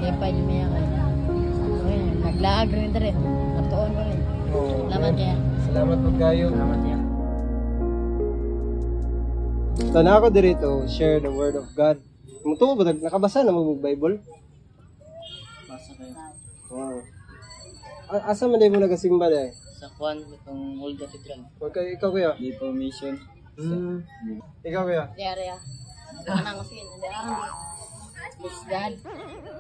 Kaya pa yung mga kayo. Naglaag rin rin. Natuon ko rin. Salamat kaya. Salamat po kayo. Salamat kaya. Tana ako dito, share the word of God. Muto ba nakabasa na mo Bible? Basa kayo. Wow. Asa man mo nagasimba dai? Sa Juan, itong Old Cathedral. Okay, ikaw kuya. Dito mission. Ikaw kuya. Diarya. Anang sin, Bless God.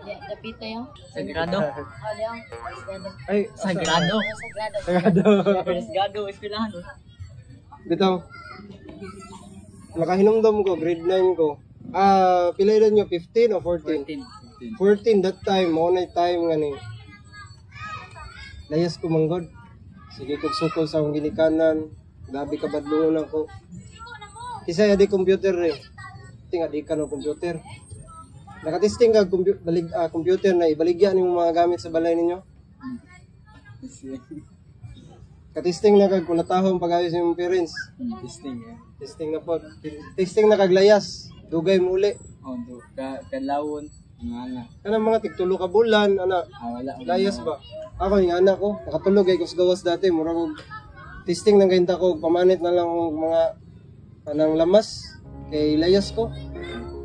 Dapita yung Sagrado. Oh, diyan. Sagrado. Ay, Sagrado. Sagrado. Sagrado, eskwelahan. Bitaw. Nakahinumdum ko, grade 9 ko. Pila edad nyo? 15 o 14? 14 that time, mo na time nga ni. Layas ko manggod. Sige kog sukol sa akong ginikanan. Gabi ka badlungon ako. Kisay adi computer eh. Tinga di ka no computer. Nakatesting ka computer na ibaligya nimo mga gamit sa balay ninyo. Katesting na kag kunatahon pag-ayos imong parents. Testing na po. Testing na kag layas. Dugay mo uli. Kalawon. Nga. Kanang mga tigtulo ka bulan, ana. Wala. Layas ba? Ako yung anak ko, nakatulog ay kusgawas dati, mura ko testing ng kainta ko, pamanit na lang og mga anang lamas kay layas ko.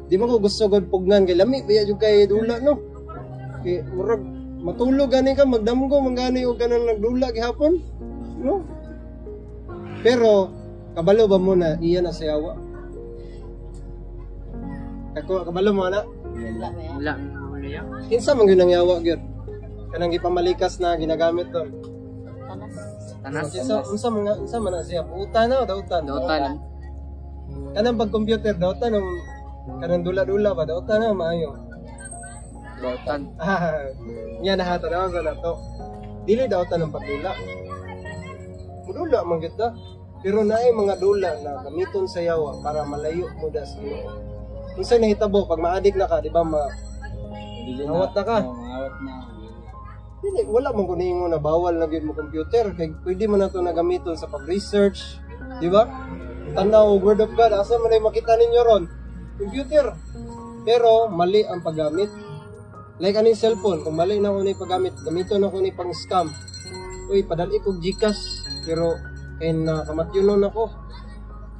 Di man ko gusto gud pugnan kay lami biya jud kay dula no. Kay murag matulog gani ka magdamgo mangani og kanang nagdula gihapon. No? Pero kabalo ba mo na iya na sayawa? Kabalo mo na? Wala. Kinsa man gyud ang yawa gyud? Kanang gipamalikas na ginagamit doon. Tanas. Unsa man na siya? Utan na o dautan? Dautan. Kanang pag computer dautan ng kanang dula-dula ba dautan na maayo. Dautan. Nya na hata na na to. Dili dautan ng pagdula. Mudula man gyud ta. Pero naay mga dula na gamiton sa yawa para malayo mo da sa iyo. Unsa nahitabo pag maadik na ka, di ba awat na ka? Awat na. Dili, wala man kuningo na bawal na gyud mo computer kay pwede man nato na gamiton sa pag-research, di ba? Tanaw word of God, asa man ay makita ninyo ron? Computer. Pero mali ang paggamit. Like aning cellphone, kung mali na ko ni paggamit, gamiton ako ni pang scam. Uy, padali ko GCash, pero kamatyonon ako.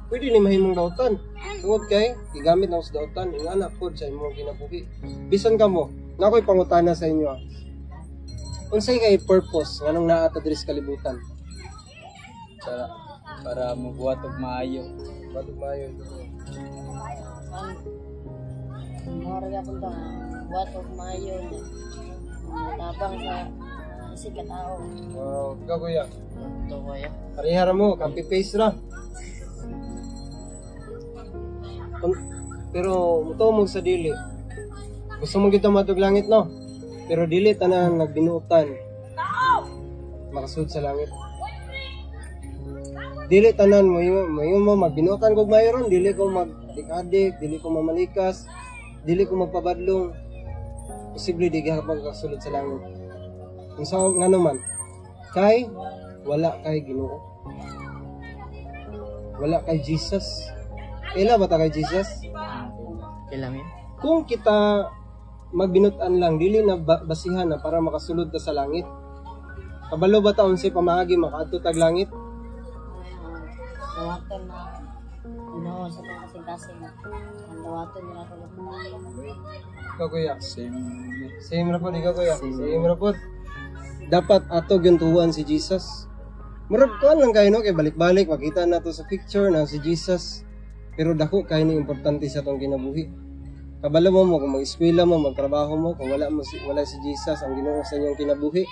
Pwede ni mahimong dautan. Tungod kay igamit na sa dautan, ingana pod sa imong kinabuhi. Bisan kamo, nakoy pangutana sa inyo. Unsay kay purpose nganong naa ta diri sa kalibutan? Para mabuhat og maayo. Batog maayo. Maharaga po ito. Buhat og maayo. Matabang sa sikat tao. Ikaw kuya. Ito kuya. Parihara mo, copy paste ra. Pero muto mo sa dili. Gusto mo kita matug langit no? Pero dili tanan nagbinuotan. Makasud sa langit. Dili tanan mo magbinuotan kog mayroon, dili ko magdik-adik, dili ko mamalikas, dili ko magpabadlong. Posible di ka magkasulod sa langit. Unsa ngano man? Kay wala kay Ginoo. Wala kay Jesus. Ila ba ta kay Jesus? Kailangan. Kung kita magbinutan lang, dili na basihan na para makasulod ta sa langit. Kabalo ba taon si pamaagi makaadto tag langit? Dawatan na. Sa kasing-kasing. Ang dawatan nila ko. Ikaw kuya. Same ra po, ikaw kuya. Same ra po. Dapat ato gintuan si Jesus. Murag ko lang kayo no, kay balik-balik, makita na to sa picture na si Jesus. Pero dako kayo ni importante sa tong kinabuhi. Kabalo mo kung mag-eskwela mo, magtrabaho mo, kung wala si Jesus ang Ginoo sa inyong kinabuhi.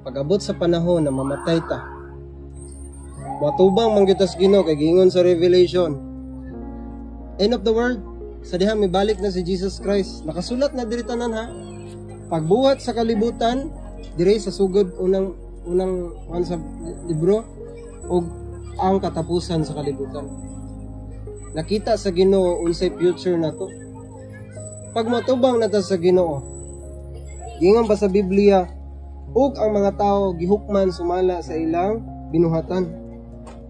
Pag-abot sa panahon na mamatay ta, matubang manggitas Ginoo kay giingon sa Revelation. End of the world, sa diha may balik na si Jesus Christ. Nakasulat na diri tanan ha. Pagbuhat sa kalibutan, diri sa sugod unang sa libro og ang katapusan sa kalibutan. Nakita sa Ginoo unsay future na to. Pag matubang na ta sa Ginoo, gingon pa sa Biblia, ug ang mga tao gihukman sumala sa ilang binuhatan.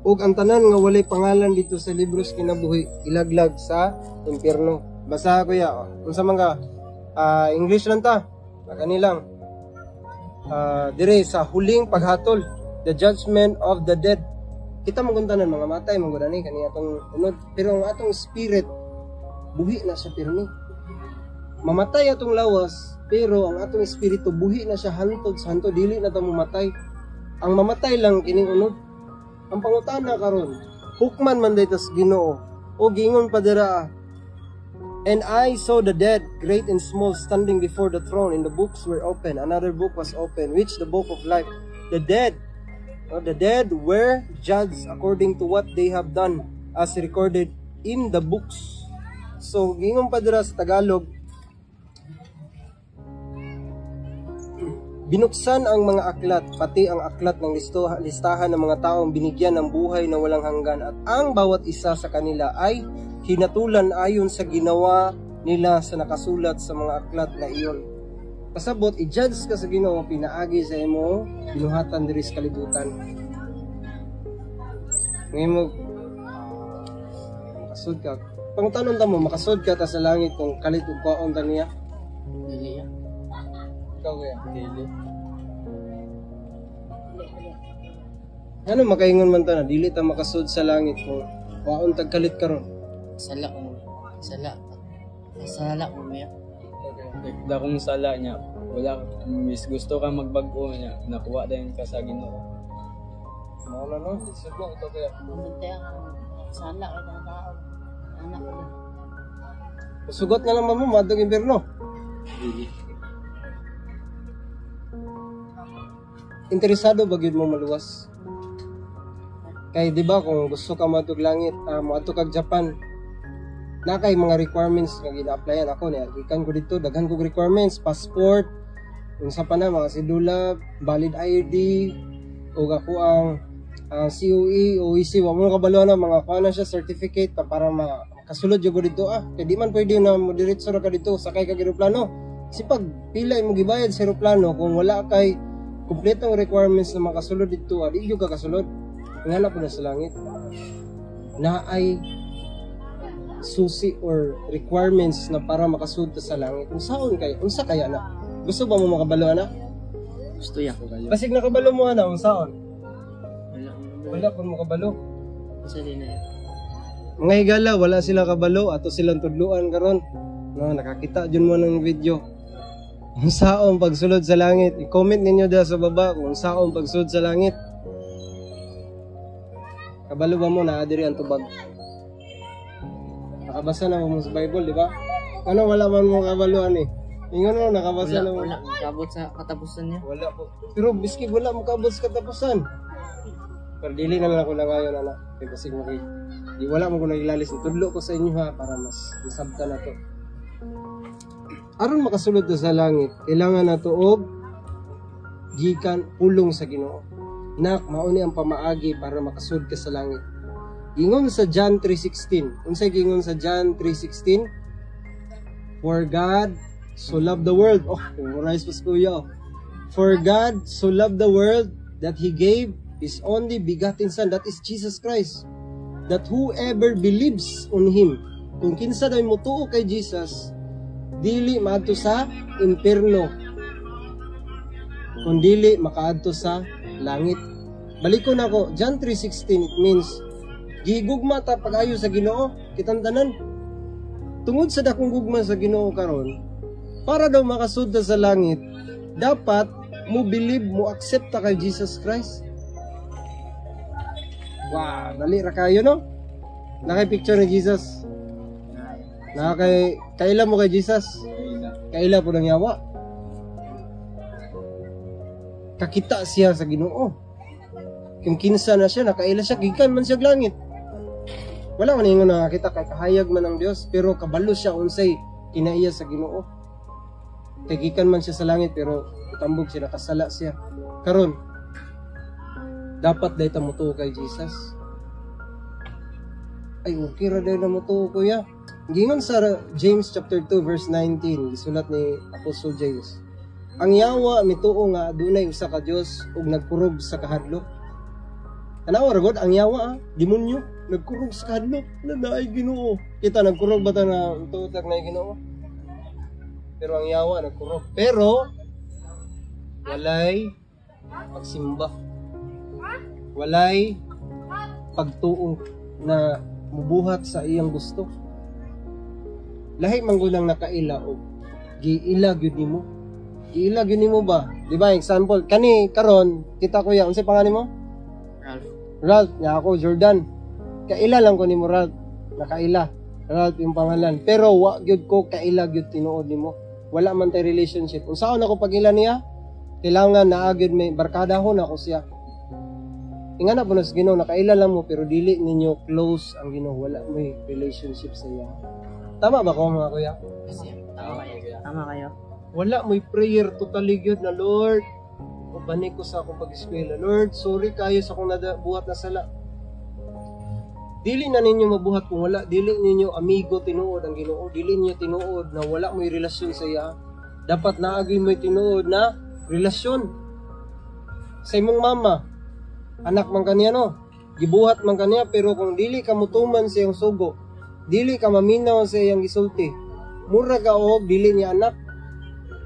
Ug ang tanan nga walay pangalan dito sa libro sa kinabuhi ilaglag sa impierno. Basa ko ya. Unsa man ka? English lang ta. Kanilang dire sa huling paghatol, the judgment of the dead. Kita maguntanan mga matay manggunani kani atong unod, pero ang atong spirit buhi na siya pirmi. Mamatay atong lawas, pero ang atong espiritu buhi na siya hantod sa hantod, dili na ta mamatay. Ang mamatay lang kining unod. Ang pangutana karon, hukman man dayta sa Ginoo o gingon pa dira, and I saw the dead, great and small, standing before the throne, and the books were open. Another book was open, which the book of life. The dead were judged according to what they have done, as recorded in the books. So, gingon pa dira sa Tagalog, binuksan ang mga aklat, pati ang aklat ng listahan ng mga taong binigyan ng buhay na walang hanggan, at ang bawat isa sa kanila ay hinatulan ayon sa ginawa nila sa nakasulat sa mga aklat na iyon. Pasabot, i-judge ka sa Ginoo, pinaagi sa imo, binuhatan diri sa kalibutan. Ngayon mo, makasud ka. Pangutanon ta mo, makasud ka ta sa langit kung kalit ug kwaon ta niya? Dili ya. Ikaw kaya? Dili. Ano makaingon man ta na, dili ta makasud sa langit kung kwaon tag kalit karon? Sala mo miya. Dakong sala niya, wala, mis gusto ka magbag-o niya, nakuha din ka sa Ginoo. No, siguro ito kaya. Mantay ang sala ka ng tao. Anak ko. Sugot na lang mo, madong impierno. Interesado ba gyud mo maluwas? Kay di ba kung gusto ka madug langit, moadto kag Japan, na kay mga requirements nga gina-applyan ako niya. Gikan ko dito, daghan kog requirements, passport, unsa pa na mga sidula, valid ID, o ako ang COE, OEC, wa mo kabalo na mga kuha na siya certificate para makasulod jud ko dito. Kay di man pwede na mo diretso ra ka dito sakay ka eroplano. Kasi pag pila mo gibayad sa eroplano kung wala kay kumpletong requirements na makasulod dito, di jud ka kasulod. Ngana po na sa langit na ay susi or requirements na para makasud sa langit. Unsa kaya na? Gusto ba mo makabalo na? Gusto ya. Basig nakabalo mo na unsaon? Wala pa mo kabalo. Unsa din na. Mga higala wala sila kabalo ato silang tudluan karon. No, nakakita jud mo ng video. Unsaon pagsulod sa langit? I-comment ninyo diha sa baba kung unsaon pagsulod sa langit. Kabalo ba mo na diri ang tubag? Nakabasa na mo sa Bible, di ba? Ano wala man mo kabaluan eh. Ingon mo nakabasa na mo. Wala kabot sa katapusan niya. Wala po. Pero biski wala mo kabot sa katapusan. Pero dili na lang ako na ngayon anak. Kasi di wala mo ko nagilalis. Tudlo ko sa inyo ha para mas masabta na to. Aron makasulod na sa langit, kailangan na to og gikan pulong sa Ginoo. Nak, mauni ang pamaagi para makasud ka sa langit. Gingon sa John 3:16. Unsay gingon sa John 3:16? For God so loved the world. Memorize pa kuya. For God so loved the world that He gave His only begotten Son, that is Jesus Christ, that whoever believes on Him, kung kinsa day motuo kay Jesus, dili maadto sa impierno, kundili makaadto sa langit. Balikon ako, John 3:16, it means gigugma ta pag-ayo sa Ginoo, kitang tanan. Tungod sa dakong gugma sa Ginoo karon, para daw makasud sa langit, dapat mo believe, mo accept ta kay Jesus Christ. Wow, dali ra kayo no? Nakay picture ni Jesus. Kaila mo kay Jesus? Kaila po nang yawa. Kakita siya sa Ginoo. Kung kinsa na siya, nakaila siya, gikan man siya langit. Wala man ingon nakakita kay kahayag man ang Dios, pero kabalo siya unsay kinaiya sa Ginoo. Kay gikan man siya sa langit pero tambog siya, nakasala siya. Karon dapat day ta motuo kay Jesus. Ay okay ra day na motuo kuya. Gingon sa James chapter 2 verse 19, gisulat ni Apostle James. Ang yawa mituo nga adunay usa ka Dios ug nagkurog sa kahadlok. Tanawa ra gud ang yawa, demonyo nagkurog sa kahadlok na naay Ginoo. Kita nagkurog ba ta na tutak na Ginoo? pero ang yawa nagkurog. Pero walay pagsimba. Walay pagtuo na mubuhat sa iyang gusto. Lahi man gulang nakaila o giila gyud nimo. Giila gyud nimo ba? Di ba example kani karon kita kuya unsa pangalan mo? Ralph, nya ako Jordan. Kaila lang ko nimo Ralph. Nakaila. Ralph yung pangalan. Pero wa gyud ko kaila gyud tinuod nimo. Wala man tay relationship. Unsaon ako pagila niya? Kailangan naa gyud may barkadahon ako siya. Ingana po na sa Ginoo nakaila lang mo pero dili ninyo close ang Ginoo. Wala may relationship sa iya. Tama ba ko mga kuya? Tama kayo. Wala may prayer totally gyud na Lord. Ubani ko sa akong pag-eskwela. Lord, sorry kayo sa akong buhat na sala. Dili na ninyo mabuhat kung wala. Dili ninyo amigo tinuod ang Ginoo. Dili ninyo tinuod na wala may relasyon sa iya. Dapat naagi mo tinuod na relasyon. Sa imong mama, anak man kaniya no. Gibuhat man kaniya pero kung dili ka mutuman sa iyang sugo, dili ka maminaw sa iyang gisulti, mura ka o dili niya anak.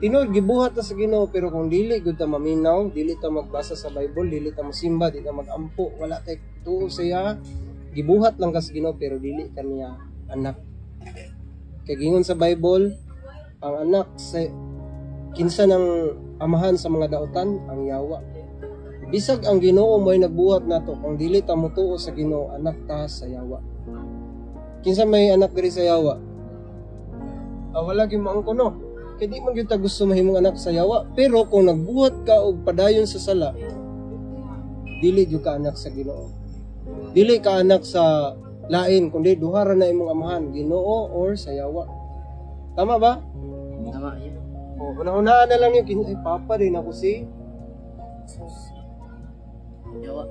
Tinuod gibuhat na sa Ginoo pero kung dili gud ta maminaw, dili ta magbasa sa Bible, dili ta mosimba, dili ta magampo, wala tay tuo sa iya. Gibuhat lang ka sa Ginoo pero dili ka niya anak. Kay gingon sa Bible, ang anak sa kinsa ng amahan sa mga daotan ang yawa. Bisag ang Ginoo mo'y nagbuhat nato kung dili ta motuo sa Ginoo, anak ta sa yawa. Kinsa may anak diri sa yawa? Wala gyud maangko no. Kay di man gyud ta gusto mahimong anak sa yawa, pero kung nagbuhat ka og padayon sa sala, dili gyud ka anak sa Ginoo. Dili ka anak sa lain kundi duha ra na imong amahan, Ginoo or sa yawa. Tama ba? Tama yun. Una-unaan na lang yung papa din ako si Yawa.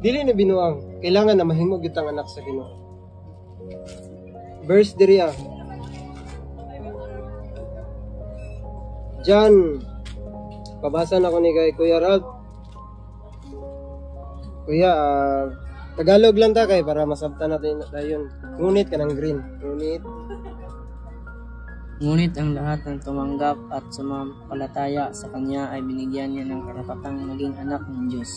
dili na binuang. Kailangan na mahimog gyud ang anak sa Ginoo. Verse diri John, pabasa na ko ni kay Kuya Ralph. Kuya, Tagalog lang ta kay para masabtan natin dayon. Ngunit ka ng green. Ngunit ang lahat ng tumanggap at sumampalataya sa Kanya ay binigyan niya ng karapatang maging anak ng Diyos.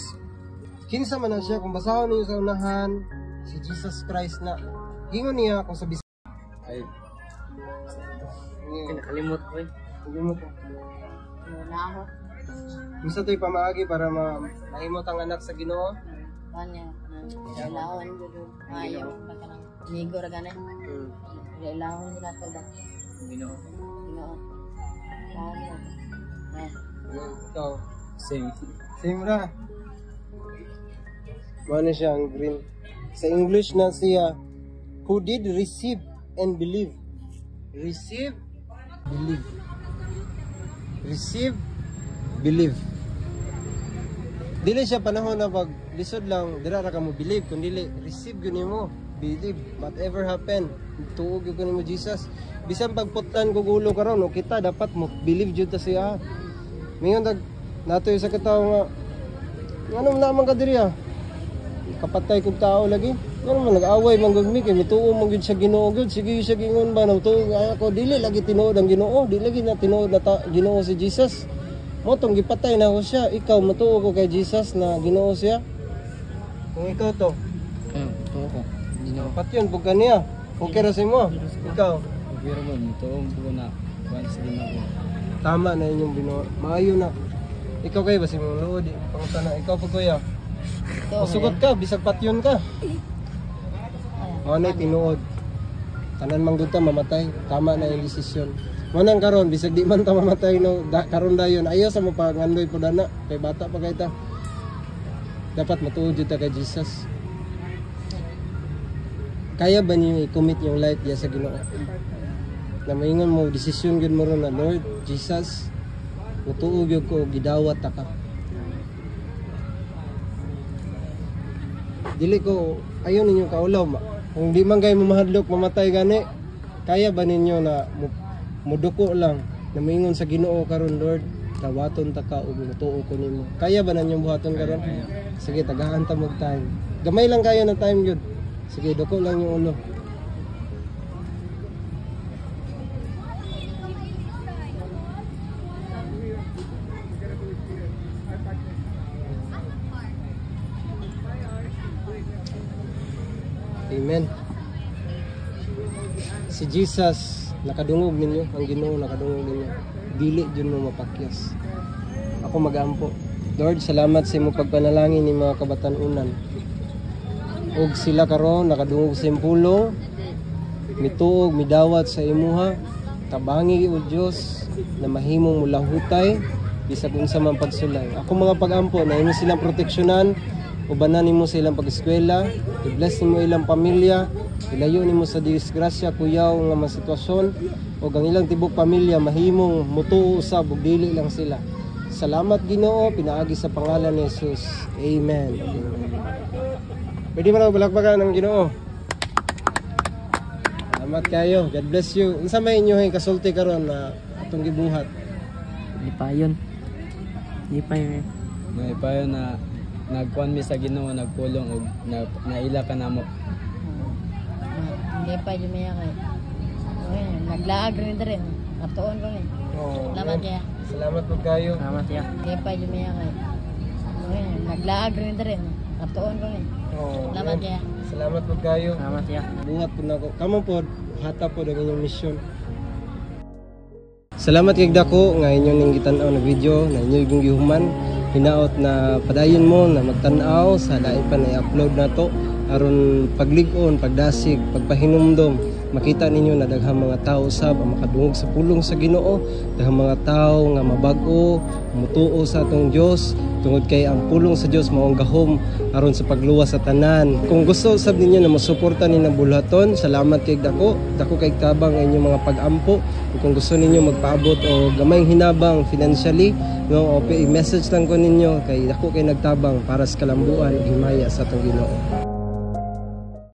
Kinsa man na siya, kung basahon ninyo sa unahan, si Jesus Christ na. Gingon niya kung sa Bisaya. Ay. Nakalimot ko eh. Hindi mo to. Muna ako. Misa to'y pamaagi para mahimot ang anak sa Ginoo. Kanya. Ilahon dito. Ayaw. Baka nang migo ra ganay. Ilahon nila to ba? Ginoo. Ginoo. Ilahon mo. Ikaw. Same. Same ra. Ano siya ang green. Sa English na siya, who did receive and believe. Receive, believe. Receive, believe. Dili siya panahon na pag lisod lang, dira ra ka mo believe, kundi receive gyud nimo, believe whatever happen. Tuog gyud nimo Jesus. Bisan pagputlan ko gulo karon, no, kita dapat mo believe jud ta siya. Mingon nato sa katawo nga anong naman ka diri kapatay kog tao lagi. Ano man nag-away man gud mi kay mituo man gud sa Ginoo gud. Sige siya gingon ba na tuo ako dili lagi tinuod ang Ginoo, dili lagi na tinuod na Ginoo si Jesus. Mo tong gipatay na ko siya, ikaw matuo ko kay Jesus na Ginoo siya. Kung ikaw to, Tuo ko. Ginoo. patyon pug kaniya. Okay ra sa imo. Ikaw, Pero mo, tuong po na. Once din ako. tama na inyong binuo. Maayo na. Ikaw kayo ba si mong luod? Pangutan na ikaw pag kuya. Masugot ka, bisag patyon ka. Ano tinuod. Tanan man gud ta mamatay. Tama na yung desisyon. Manang karon bisag di man ta mamatay no, karon dayon ayo sa mo pangandoy po dana kay bata pa kay ta. Dapat matuod jud ta kay Jesus. Kaya ba niyo i-commit yung life diya sa Ginoo? Na maingon mo desisyon gud mo ron na Lord Jesus, mutuo gyud ko gidawat ta ka. Dili ko ayo ninyo kaulaw kung di man kay mamahadlok mamatay gani, kaya ba ninyo na muduko lang na maingon sa Ginoo karon Lord, dawaton ta ka ug mutuo ko nimo. Kaya ba nanyong buhaton karon? Sige, tagahan ta mag time. Gamay lang kayo na time gyud. Sige, duko lang yung ulo. Amen. Si Jesus nakadungog ninyo, ang Ginoo nakadungog ninyo. Dili jud mo mapakyas. Ako magampo. Lord, salamat sa imong pagpanalangin ni mga kabatan-unan. Og sila karon nakadungog sa impulo, mituog, midawat sa imuha. Tabangi o Dios na mahimong mulahutay bisag unsa man pagsulay. Ako mga pagampo na imo silang proteksyonan, ubanan nimo sa ilang pag-eskwela, i-bless nimo ilang pamilya, ilayo nimo sa disgrasya kuyaw nga mga sitwasyon ug ang ilang tibok pamilya mahimong mutuo usab ug dili lang sila. Salamat Ginoo, pinaagi sa pangalan ni Jesus. Amen. Pwede mo na balakbakan ng Ginoo. Salamat kayo. God bless you. Unsa may inyo kasulti karon na atong gibuhat? Lipayon. Lipayon. May payo na nagkuan mi sa Ginoo, nagpulong og naila ka namo. Hindi pa yung maya kayo. Naglaag rin. Atuon ko rin. Salamat kaya. Salamat po kayo. Salamat ya. Hindi pa yung maya kayo. Naglaag rin. Atuon ko rin. Salamat kaya. Salamat po kayo. Salamat ya. Buhat po na ako. Kamo po, hata po ang inyong misyon. Salamat kay dako nga inyo ning gitan-aw na video na inyo yung gihuman. Hinaot na padayon mo na magtan-aw sa lain pa na i-upload na to aron paglig-on, pagdasig, pagpahinumdom. Makita ninyo na daghang mga tao usab ang makadungog sa pulong sa Ginoo, daghang mga tao nga mabag-o, mutuo sa atong Dios tungod kay ang pulong sa Dios mao ang gahom aron sa pagluwas sa tanan. Kung gusto usab ninyo na mosuporta ni ng bulhaton, salamat kay dako kay tabang ang inyong mga pag-ampo. Kung gusto ninyo magpaabot o gamayng hinabang financially, no, o i-message lang ko ninyo kay dako kay nagtabang para sa kalambuan ug himaya sa atong Ginoo.